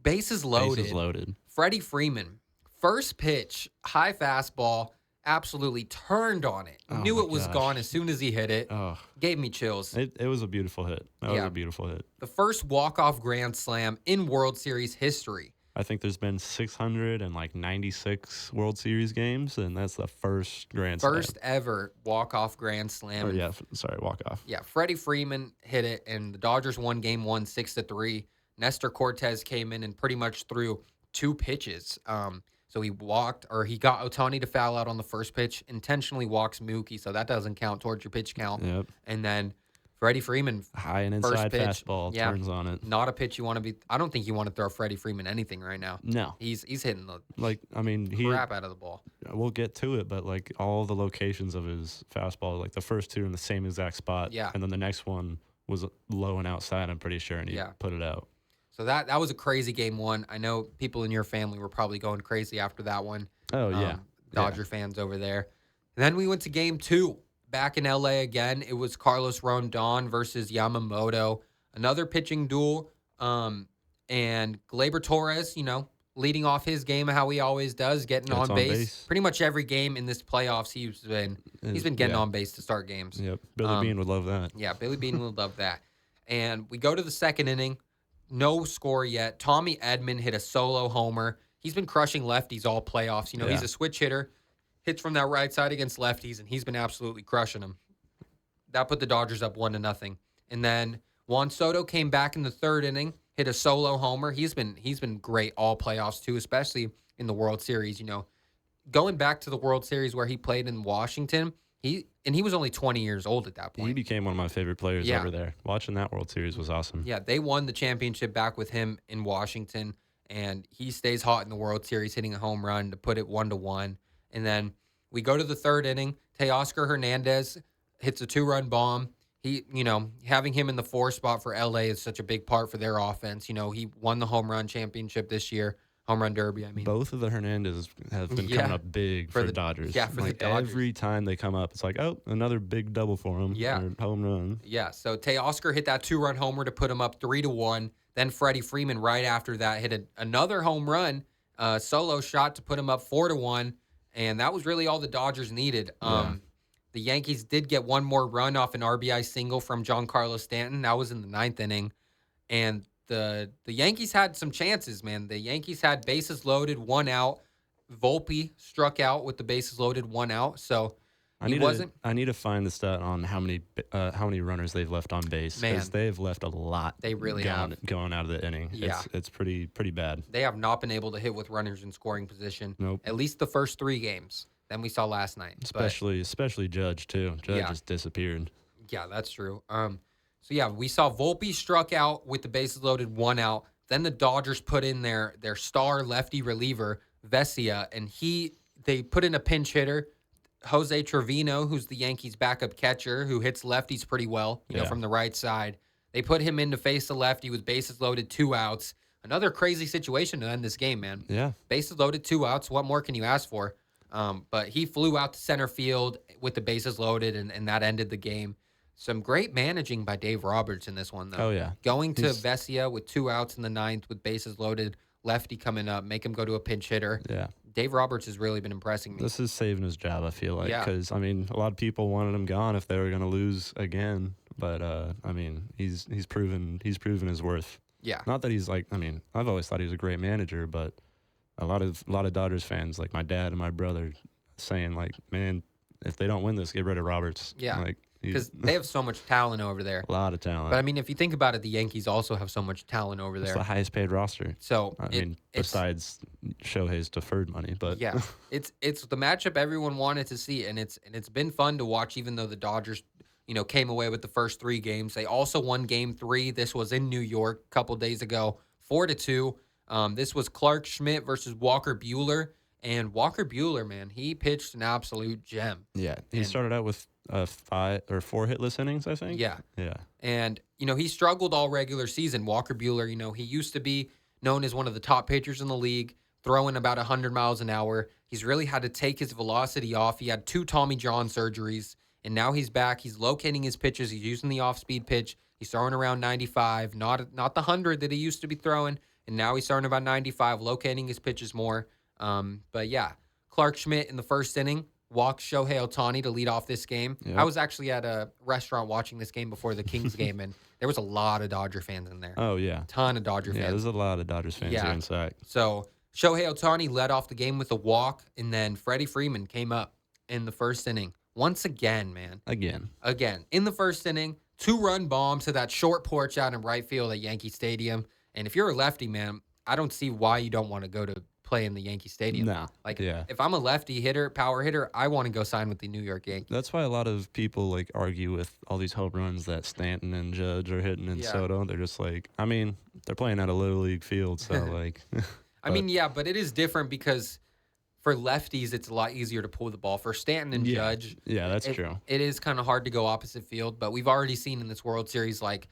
bases loaded. Bases loaded. Freddie Freeman, first pitch, high fastball, absolutely turned on it. Oh Knew my it was gosh. gone as soon as he hit it. Oh, Gave me chills. it was a beautiful hit. That was Yeah. a beautiful hit. The first walk-off grand slam in World Series history. I think there's been 696 World Series games, and that's the first grand slam. First ever walk-off grand slam. Oh, yeah, walk off. Yeah, Freddie Freeman hit it, and the Dodgers won Game 1 6-3. Nestor Cortez came in and pretty much threw 2 pitches. So he got Ohtani to foul out on the first pitch, intentionally walks Mookie, so that doesn't count towards your pitch count. Yep. And then Freddie Freeman, High and first inside pitch, fastball turns on it. not a pitch you want to be. I don't think you want to throw Freddie Freeman anything right now. No. He's hitting the crap out of the ball. We'll get to it, but like all the locations of his fastball, like the first 2 in the same exact spot. Yeah. And then the next one was low and outside, I'm pretty sure, and he put it out. So that was a crazy Game 1. I know people in your family were probably going crazy after that one. Oh, yeah. Dodger fans over there. And then we went to Game 2. Back in L.A. again, it was Carlos Rondon versus Yamamoto. Another pitching duel. And Gleyber Torres, leading off his game how he always does, getting on base. Pretty much every game in this playoffs, he's been getting on base to start games. Yep. Billy Bean would love that. Yeah, Billy Bean would love that. And we go to the second inning. No score yet. Tommy Edman hit a solo homer. He's been crushing lefties all playoffs. He's a switch hitter. Hits from that right side against lefties, and he's been absolutely crushing them. That put the Dodgers up 1-0. And then Juan Soto came back in the third inning, hit a solo homer. He's been great all playoffs too, especially in the World Series. Going back to the World Series where he played in Washington, he was only 20 years old at that point. He became one of my favorite players over there. Watching that World Series was awesome. Yeah, they won the championship back with him in Washington, and he stays hot in the World Series, hitting a home run to put it 1-1. And then we go to the third inning. Teoscar Hernandez hits a 2-run bomb. He, having him in the 4 spot for LA is such a big part for their offense. He won the home run championship this year. Home run derby, I mean. Both of the Hernandez have been coming up big for the Dodgers. Yeah, for the Dodgers. Every time they come up, it's like, oh, another big double for him. Yeah. Or home run. Yeah, so Teoscar hit that 2-run homer to put him up 3-1. Then Freddie Freeman right after that hit another home run, solo shot to put him up 4-1. And that was really all the Dodgers needed. The Yankees did get one more run off an RBI single from Giancarlo Stanton. That was in the 9th inning. And the Yankees had some chances, man. The Yankees had bases loaded, 1 out. Volpe struck out with the bases loaded, 1 out. So he wasn't. I need to find the stat on how many runners they've left on base, Man, because they've left a lot. they really have. Going out of the inning. Yeah. It's pretty bad. They have not been able to hit with runners in scoring position. Nope. At least the first 3 games. Then we saw last night. Especially Judge too. Judge Yeah. just disappeared. Yeah, that's true. So yeah, we saw Volpe struck out with the bases loaded, 1 out. Then the Dodgers put in their star lefty reliever Vesia, and they put in a pinch hitter, Jose Trevino, who's the Yankees' backup catcher, who hits lefties pretty well, you know, from the right side. They put him in to face the lefty with bases loaded, 2 outs. Another crazy situation to end this game, man. Yeah. Bases loaded, 2 outs. What more can you ask for? But he flew out to center field with the bases loaded, and that ended the game. Some great managing by Dave Roberts in this one, though. Oh, yeah. Going to Vesia with 2 outs in the 9th with bases loaded, lefty coming up, make him go to a pinch hitter. Yeah. Dave Roberts has really been impressing me. This is saving his job, I feel like, Yeah. because I mean, a lot of people wanted him gone if they were going to lose again, but I mean, he's proven his worth. Yeah. Not that he's like, I mean, I've always thought he was a great manager, but a lot of Dodgers fans, like my dad and my brother, saying like, man, if they don't win this, get rid of Roberts. Yeah. Like, Because they have so much talent over there. a lot of talent. But I mean, if you think about it, the Yankees also have so much talent over It's there. the highest paid roster. So I mean, besides Shohei's deferred money, but yeah, it's the matchup everyone wanted to see, and it's been fun to watch. Even though the Dodgers, you know, came away with the first 3 games, they also won Game 3. This was in New York a couple days ago, 4-2. This was Clark Schmidt versus Walker Buehler, and Walker Buehler, man, he pitched an absolute gem. yeah, he started out with 5 or 4 hitless innings, I think. Yeah. Yeah. And, you know, he struggled all regular season. Walker Buehler, you know, he used to be known as one of the top pitchers in the league, throwing about 100 miles an hour. He's really had to take his velocity off. He had 2 Tommy John surgeries, and now he's back. He's locating his pitches. He's using the off-speed pitch. He's throwing around 95, not the 100 that he used to be throwing, and now he's throwing about 95, locating his pitches more. But, yeah, Clark Schmidt in the first inning walked Shohei Ohtani to lead off this game. Yep. I was actually at a restaurant watching this game before the Kings game, and there was a lot of Dodger fans in there. Oh, yeah. Ton of Dodger Yeah, fans. there's a lot of Dodgers fans here in Sac. So Shohei Ohtani led off the game with a walk, and then Freddie Freeman came up in the first inning. Once again, man. Again. In the first inning, 2-run bomb to that short porch out in right field at Yankee Stadium. And if you're a lefty, man, I don't see why you don't want to go to play in the Yankee Stadium. No. Like, Yeah. if I'm a lefty hitter, power hitter, I want to go sign with the New York Yankees. That's why a lot of people like argue with all these home runs that Stanton and Judge are hitting in Yeah. Soto. They're just like, I mean, they're playing at a little league field, so like. I mean, yeah, but it is different because for lefties, it's a lot easier to pull the ball. For Stanton and Judge, Yeah, that's true. It is kind of hard to go opposite field, but we've already seen in this World Series, like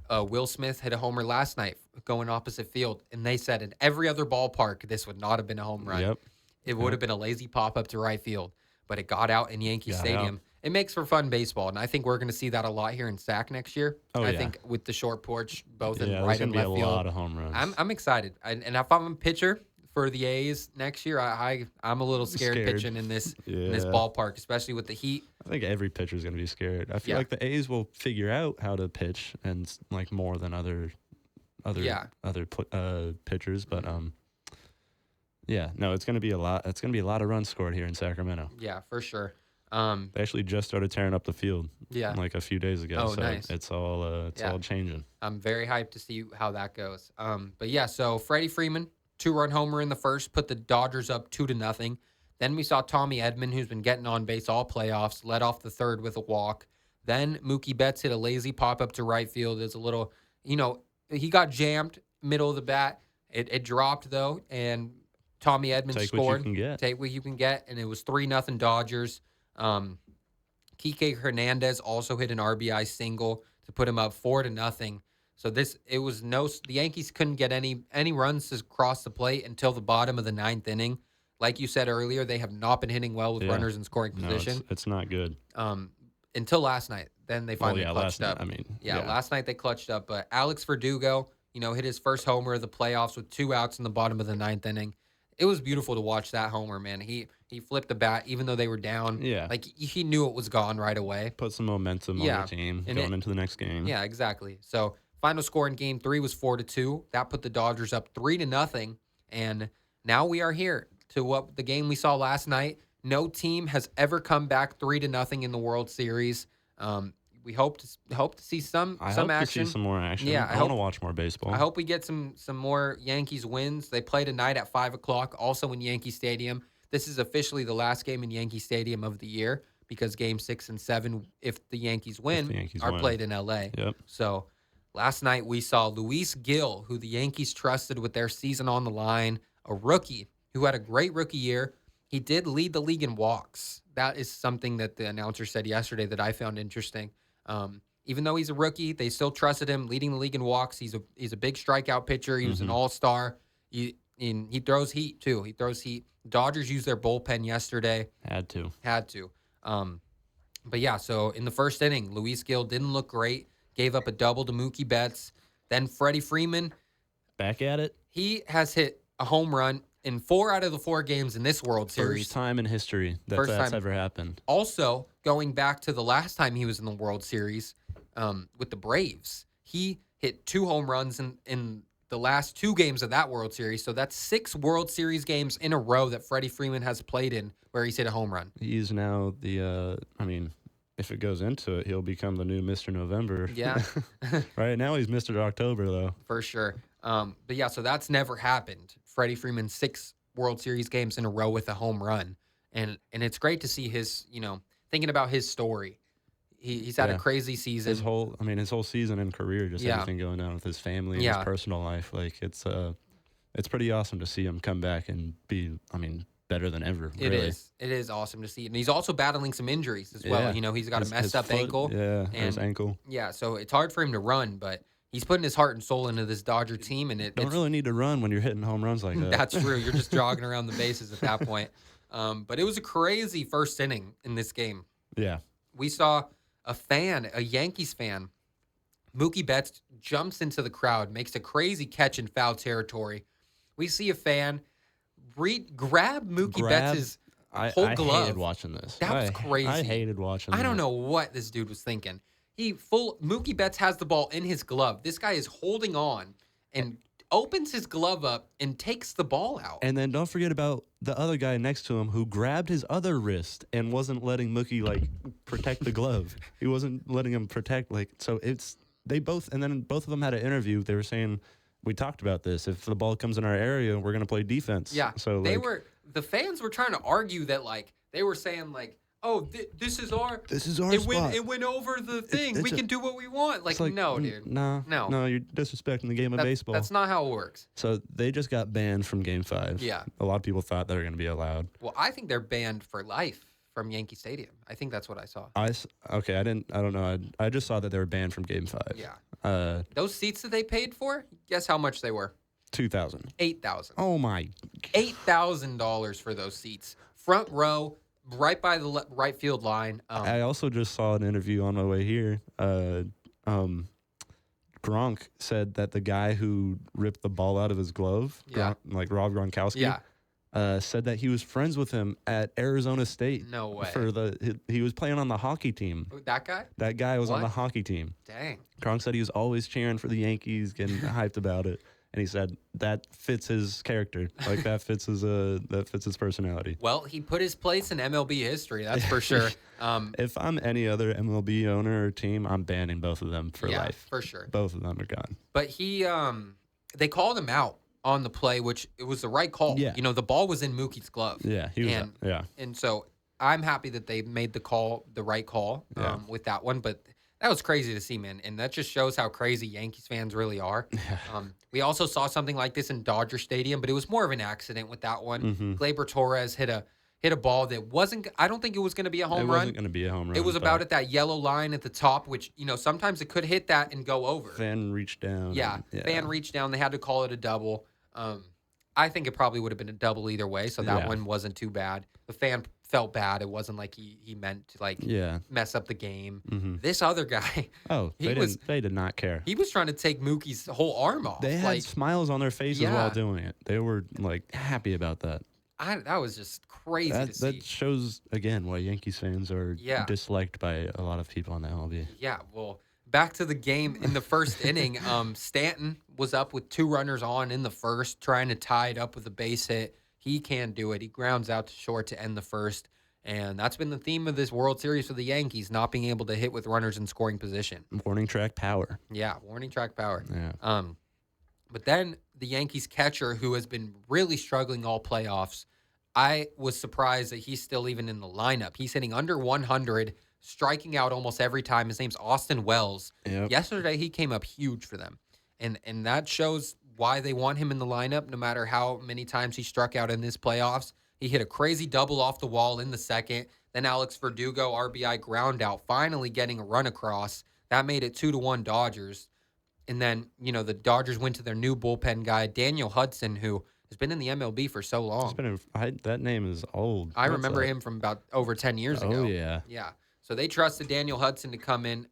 Will Smith hit a homer last night going opposite field, and they said in every other ballpark, this would not have been a home run. Yep. It would have been a lazy pop-up to right field, but it got out in Yankee Stadium. It makes for fun baseball, and I think we're going to see that a lot here in Sac next year. I think with the short porch, both in right and left be field. a lot of home runs. I'm excited, and if I'm a pitcher for the A's next year, I'm a little scared pitching in this ballpark, especially with the heat. I think every pitcher is going to be scared. I feel like the A's will figure out how to pitch and like more than other pitchers, but yeah, no, it's going to be a lot. It's going to be a lot of runs scored here in Sacramento. Yeah, for sure. They actually just started tearing up the field. Yeah. Like a few days ago. Oh, so nice. it's all changing. I'm very hyped to see how that goes. But yeah, so Freddie Freeman, 2-run homer in the first, put the Dodgers up 2-0. Then we saw Tommy Edman, who's been getting on base all playoffs, led off the third with a walk. Then Mookie Betts hit a lazy pop-up to right field. It's a little, he got jammed middle of the bat. It dropped, though, and Tommy Edman scored. Take what you can get. Take what you can get, and it was 3-0 Dodgers. Kike Hernandez also hit an RBI single to put him up 4-0. So the Yankees couldn't get any runs to cross the plate until the bottom of the 9th inning. Like you said earlier, they have not been hitting well with runners in scoring position. No, it's not good. Until last night. Then they finally clutched up. Night, last night they clutched up. But Alex Verdugo, hit his first homer of the playoffs with 2 outs in the bottom of the 9th inning. It was beautiful to watch that homer, man. He flipped the bat even though they were down. Yeah. Like, he knew it was gone right away. Put some momentum on the team going into the next game. Yeah, exactly. So, final score in Game 3 was 4-2. That put the Dodgers up 3-0. And now we are here to what the game we saw last night. No team has ever come back 3-0 in the World Series. We hope to see some hope action. to see some more action. Yeah, I want to watch more baseball. I hope we get some more Yankees wins. They play tonight at 5:00, also in Yankee Stadium. This is officially the last game in Yankee Stadium of the year because Game 6 and 7, if the Yankees win, are played in L.A. Yep. So last night we saw Luis Gil, who the Yankees trusted with their season on the line, a rookie who had a great rookie year. He did lead the league in walks. That is something that the announcer said yesterday that I found interesting. Even though he's a rookie, they still trusted him leading the league in walks. He's a big strikeout pitcher. He was an all-star. He throws heat, too. He throws heat. Dodgers used their bullpen yesterday. Had to. But, yeah, so in the first inning, Luis Gil didn't look great. Gave up a double to Mookie Betts. Then Freddie Freeman. Back at it. He has hit a home run in 4 out of the 4 games in this World Series. First time in history that's ever happened. Also, going back to the last time he was in the World Series with the Braves, he hit 2 home runs in the last 2 games of that World Series. So that's 6 World Series games in a row that Freddie Freeman has played in where he's hit a home run. He's now if it goes into it, he'll become the new Mr. November. Yeah. Right now he's Mr. October, though. For sure. But yeah, so that's never happened. Freddie Freeman, 6 World Series games in a row with a home run. And it's great to see his, thinking about his story. He's had a crazy season. His whole season and career, just everything going on with his family and his personal life. Like it's pretty awesome to see him come back and be, better than ever. It really. is. It is awesome to see. And he's also battling some injuries as well. He's got a messed up foot, ankle. Yeah, his ankle. Yeah, so it's hard for him to run, but he's putting his heart and soul into this Dodger team. And Don't really need to run when you're hitting home runs like that. That's true. You're just jogging around the bases at that point. But it was a crazy first inning in this game. Yeah. We saw a Yankees fan, Mookie Betts jumps into the crowd, makes a crazy catch in foul territory. We see a fan grab Mookie Betts' whole glove. I hated watching this. That was crazy. I hated watching that. I don't know what this dude was thinking. Mookie Betts has the ball in his glove. This guy is holding on and opens his glove up and takes the ball out. And then don't forget about the other guy next to him who grabbed his other wrist and wasn't letting Mookie protect the glove. He wasn't letting him protect and then both of them had an interview. They were saying, we talked about this. If the ball comes in our area, we're going to play defense. Yeah. So the fans were trying to argue that they were saying oh, this is our spot. It went over the thing. We can do what we want. No, dude. No, you're disrespecting the game of baseball. That's not how it works. So they just got banned from Game 5. Yeah. A lot of people thought they were going to be allowed. Well, I think they're banned for life from Yankee Stadium. I think that's what I saw. I don't know. I just saw that they were banned from Game 5. Yeah. Those seats that they paid for, guess how much they were? $2,000. $8,000. Oh, my. $8,000 for those seats. Front row. Right by the right field line. I also just saw an interview on my way here. Gronk said that the guy who ripped the ball out of his glove, Rob Gronkowski, said that he was friends with him at Arizona State. No way. He was playing on the hockey team. That guy? That guy was on the hockey team. Dang. Gronk said he was always cheering for the Yankees, getting hyped about it. And he said that fits his character, that fits his personality. Well, he put his place in MLB history, that's for sure. If I'm any other MLB owner or team, I'm banning both of them for life. For sure. Both of them are gone. But they called him out on the play, which it was the right call. Yeah. The ball was in Mookie's glove. Yeah, he was. And so I'm happy that they made the right call with that one, but. That was crazy to see, man, and that just shows how crazy Yankees fans really are. We also saw something like this in Dodger Stadium, but it was more of an accident with that one. Mm-hmm. Gleyber Torres hit a ball that wasn't. I don't think it was going to be a home run. It wasn't going to be a home run. It was about at that yellow line at the top, which sometimes it could hit that and go over. Fan reached down. Yeah, fan reached down. They had to call it a double. I think it probably would have been a double either way, so that one wasn't too bad. The fan felt bad. It wasn't like he meant to mess up the game. Mm-hmm. This other guy, they did not care. He was trying to take Mookie's whole arm off. They had smiles on their faces while doing it. They were happy about that. That was just crazy to see. That shows again why Yankees fans are disliked by a lot of people on the MLB. Yeah, well, back to the game in the first inning. Stanton was up with 2 runners on in the first, trying to tie it up with a base hit. He can do it. He grounds out to short to end the first. And that's been the theme of this World Series for the Yankees, not being able to hit with runners in scoring position. Warning track power. Yeah, warning track power. Yeah. But then the Yankees catcher, who has been really struggling all playoffs, I was surprised that he's still even in the lineup. He's hitting under 100, striking out almost every time. His name's Austin Wells. Yep. Yesterday, he came up huge for them. And that shows why they want him in the lineup, no matter how many times he struck out in this playoffs. He hit a crazy double off the wall in the second. Then Alex Verdugo, RBI ground out, finally getting a run across. That made it 2-1 Dodgers. And then, the Dodgers went to their new bullpen guy, Daniel Hudson, who has been in the MLB for so long. That name is old. I remember him from about over 10 years ago. Oh, yeah. Yeah. So they trusted Daniel Hudson to come in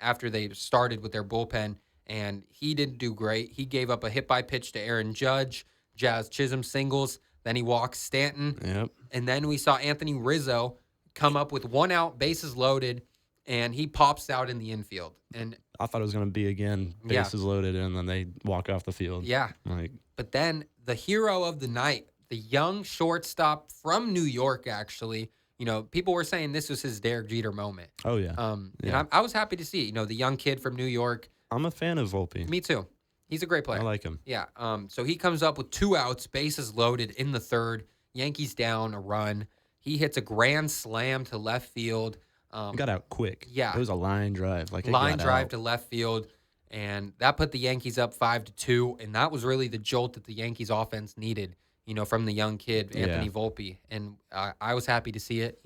after they started with their bullpen, and he didn't do great. He gave up a hit-by-pitch to Aaron Judge, Jazz Chisholm singles, then he walks Stanton. Yep. And then we saw Anthony Rizzo come up with 1 out, bases loaded, and he pops out in the infield. And I thought it was going to be again, bases loaded, and then they walk off the field. Yeah. But then the hero of the night, the young shortstop from New York, actually, people were saying this was his Derek Jeter moment. Oh, yeah. And I was happy to see, the young kid from New York. I'm a fan of Volpe. Me too. He's a great player. I like him. Yeah. So he comes up with 2 outs, bases loaded in the third. Yankees down a run. He hits a grand slam to left field. Got out quick. Yeah. It was a line drive. Line drive to left field. And that put the Yankees up 5-2. And that was really the jolt that the Yankees offense needed, from the young kid, Anthony Volpe. And I was happy to see it,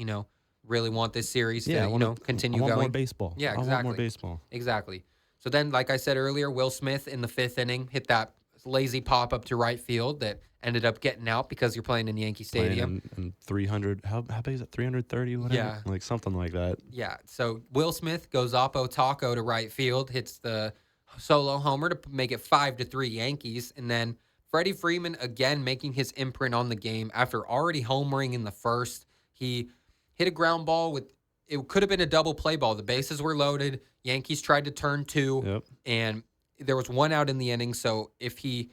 really want this series to, continue I want going. more baseball. Yeah, exactly. I want more baseball. Exactly. So then, like I said earlier, Will Smith in the 5th inning hit that lazy pop up to right field that ended up getting out because you're playing in Yankee Stadium. And 300, how big is it? 330, whatever? Yeah. Like something like that. Yeah. So Will Smith goes oppo taco to right field, hits the solo homer to make it 5-3 Yankees. And then Freddie Freeman again making his imprint on the game after already homering in the first. He hit a ground ball it could have been a double play ball. The bases were loaded. Yankees tried to turn 2, and there was 1 out in the inning. So if he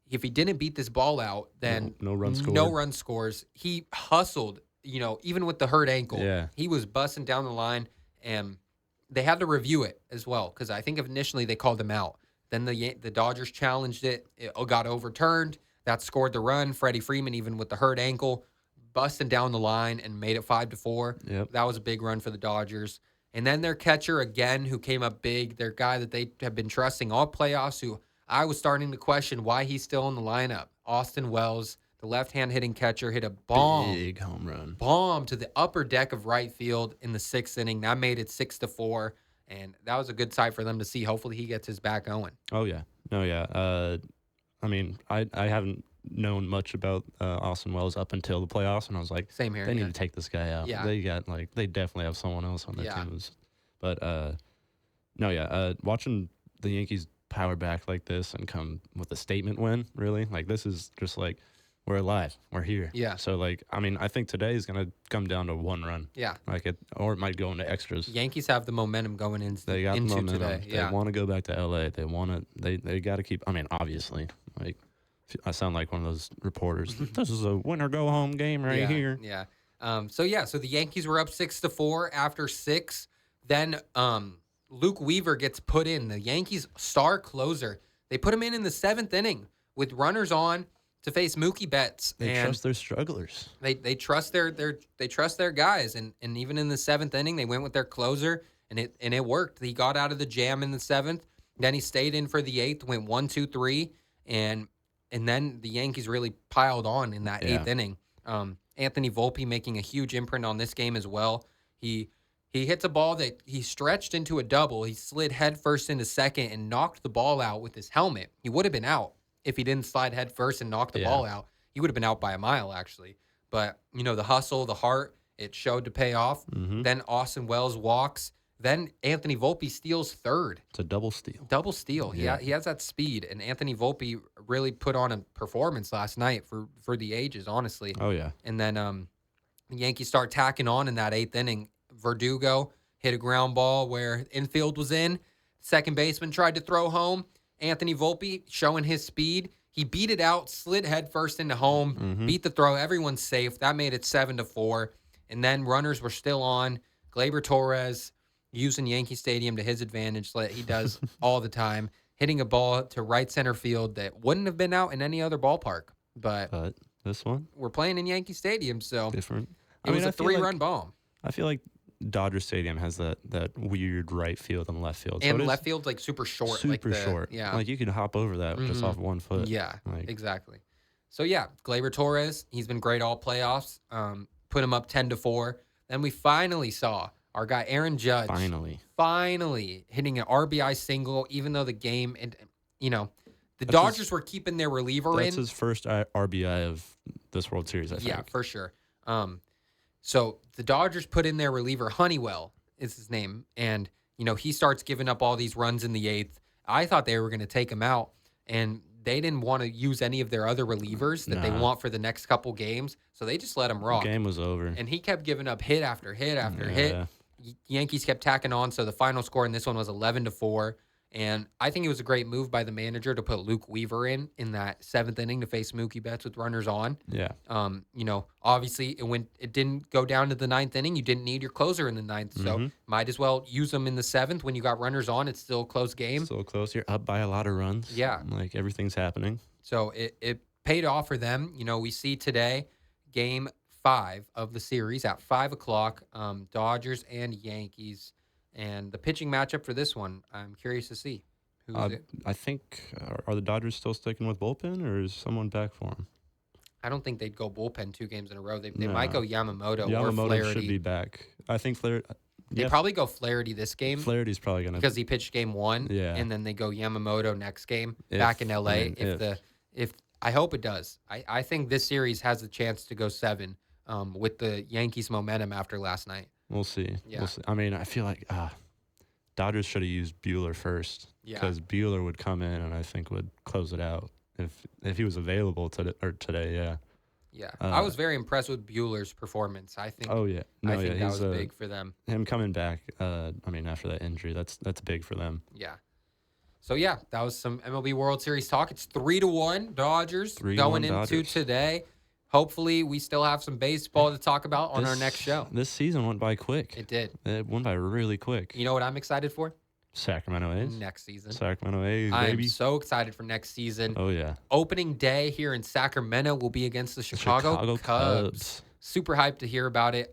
didn't beat this ball out, then no run scored. No run scores. He hustled, even with the hurt ankle. Yeah. He was busting down the line, and they had to review it as well because I think initially they called him out. Then the Dodgers challenged it. It got overturned. That scored the run. Freddie Freeman, even with the hurt ankle, busting down the line and made it 5-4. Yep. That was a big run for the Dodgers. And then their catcher again, who came up big, their guy that they have been trusting all playoffs, who I was starting to question why he's still in the lineup. Austin Wells, the left-hand hitting catcher, hit a big home run bomb to the upper deck of right field in the 6th inning. That made it 6-4, and that was a good sight for them to see. Hopefully he gets his back going. Oh, yeah. No, yeah. I mean, I haven't known much about Austin Wells up until the playoffs, and I was like, same here. They need to take this guy out. Yeah. They definitely have someone else on their team. But watching the Yankees power back like this and come with a statement win, really, like this is just like we're alive, we're here. Yeah. So I think today is gonna come down to 1 run. Yeah. Or it might go into extras. Yankees have the momentum going into They got the momentum today. They want to go back to LA. They want to. They got to keep. I mean, obviously, I sound like one of those reporters. This is a winner go home game here. Yeah. So the Yankees were up 6-4 after 6. Then Luke Weaver gets put in, the Yankees' star closer. They put him in the 7th inning with runners on to face Mookie Betts. They trust their strugglers. They trust their guys, and even in the 7th inning, they went with their closer, and it worked. He got out of the jam in the 7th. Then he stayed in for the 8th, went 1-2-3, and then the Yankees really piled on in that 8th inning. Anthony Volpe making a huge imprint on this game as well. He hits a ball that he stretched into a double. He slid headfirst into second and knocked the ball out with his helmet. He would have been out if he didn't slide headfirst and knock the ball out. He would have been out by a mile, actually. But, the hustle, the heart, it showed to pay off. Mm-hmm. Then Austin Wells walks. Then Anthony Volpe steals 3rd. It's a double steal. Double steal. Yeah. He has that speed. And Anthony Volpe really put on a performance last night for the ages, honestly. Oh, yeah. And then the Yankees start tacking on in that 8th inning. Verdugo hit a ground ball where infield was in. Second baseman tried to throw home. Anthony Volpe, showing his speed, He beat it out, slid headfirst into home, beat the throw. Everyone's safe. That made it 7-4. And then runners were still on. Gleyber Torres using Yankee Stadium to his advantage, like he does all the time, hitting a ball to right center field that wouldn't have been out in any other ballpark. But this one, we're playing in Yankee Stadium, so different. It was a 3-run bomb. I feel like Dodger Stadium has that weird right field and left field. And left field's like super short. Super short. Yeah. Like you could hop over that just off 1 foot. Yeah, like, exactly. So, yeah, Gleyber Torres, he's been great all playoffs. Put him up 10-4. Then we finally saw our guy Aaron Judge. Finally hitting an RBI single, even though the game, and the Dodgers were keeping their reliever That's his first RBI of this World Series, I think. Yeah, for sure. So the Dodgers put in their reliever, Honeywell is his name, and, he starts giving up all these runs in the 8th. I thought they were going to take him out, and they didn't want to use any of their other relievers that they want for the next couple games, so they just let him rock. The game was over. And he kept giving up hit after hit after hit. Yankees kept tacking on, so the final score in this one was 11-4. And I think it was a great move by the manager to put Luke Weaver in that 7th inning to face Mookie Betts with runners on. Yeah. Obviously it didn't go down to the 9th inning. You didn't need your closer in the 9th, so might as well use them in the 7th when you got runners on. It's still a close game. Still close. You're up by a lot of runs. Yeah. Like everything's happening. So it paid off for them. We see today game 5 of the series at 5:00, Dodgers and Yankees. And the pitching matchup for this one, I'm curious to see. Who's it? I think, are the Dodgers still sticking with bullpen, or is someone back for them? I don't think they'd go bullpen 2 games in a row. They might go Yamamoto or Yamamoto Flaherty. should be back. I think Flaherty. They probably go Flaherty this game. Flaherty's probably going to. Because he pitched game 1. Yeah. And then they go Yamamoto next game back in L.A. If I hope it does. I think this series has a chance to go 7 with the Yankees' momentum after last night. We'll see. Yeah. We'll see. I mean, I feel like Dodgers should have used Buehler first. Yeah. Because Buehler would come in and I think would close it out if he was available today. Yeah. Yeah. I was very impressed with Buehler's performance. I think. Oh yeah. No, I think yeah, that was big for them. Him coming back. After that injury, that's big for them. Yeah. So yeah, that was some MLB World Series talk. It's 3-1 Dodgers going into today. Hopefully, we still have some baseball to talk about on our next show. This season went by quick. It did. It went by really quick. You know what I'm excited for? Sacramento A's. Next season. Sacramento A's, I baby. am so excited for next season. Oh, yeah. Opening day here in Sacramento will be against the Chicago Cubs. Super hyped to hear about it.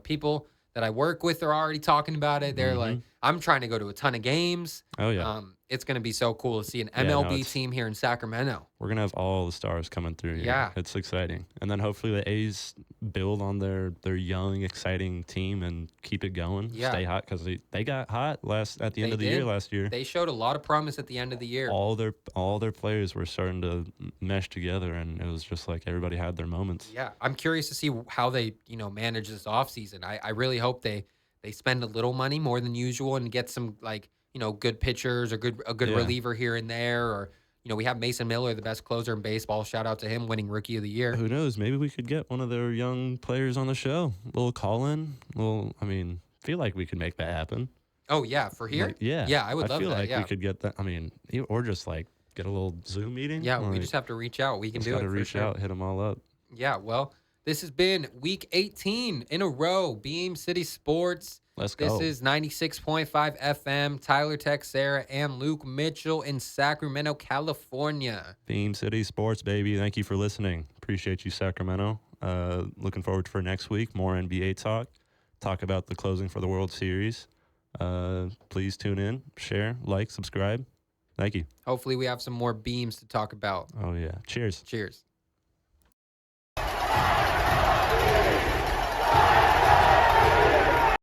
People that I work with are already talking about it. They're like, I'm trying to go to a ton of games. Oh, yeah. It's going to be so cool to see an MLB team here in Sacramento. We're going to have all the stars coming through here. Yeah. It's exciting. And then hopefully the A's build on their young, exciting team and keep it going. Yeah. Stay hot because they got hot at the end of the year last year. They showed a lot of promise at the end of the year. All their players were starting to mesh together, and it was just like everybody had their moments. Yeah. I'm curious to see how they, manage this offseason. I really hope they spend a little money more than usual and get some, good pitchers or a good reliever here and there. Or, we have Mason Miller, the best closer in baseball. Shout out to him winning Rookie of the Year. Who knows? Maybe we could get one of their young players on the show. A little call-in. Feel like we could make that happen. Oh, yeah. For here? Yeah. Yeah, I would love that. I feel like we could get that. Or just get a little Zoom meeting. Yeah, we just have to reach out. We can do it. Got to reach out, hit them all up. Yeah, well, this has been week 18 in a row. Beam City Sports. Let's go. This is 96.5 FM. Tyler Texeira and Luke Mitchell in Sacramento, California. Beam City Sports, baby. Thank you for listening. Appreciate you, Sacramento. Looking forward for next week. More NBA talk. Talk about the closing for the World Series. Please tune in, share, like, subscribe. Thank you. Hopefully we have some more beams to talk about. Oh, yeah. Cheers. Cheers.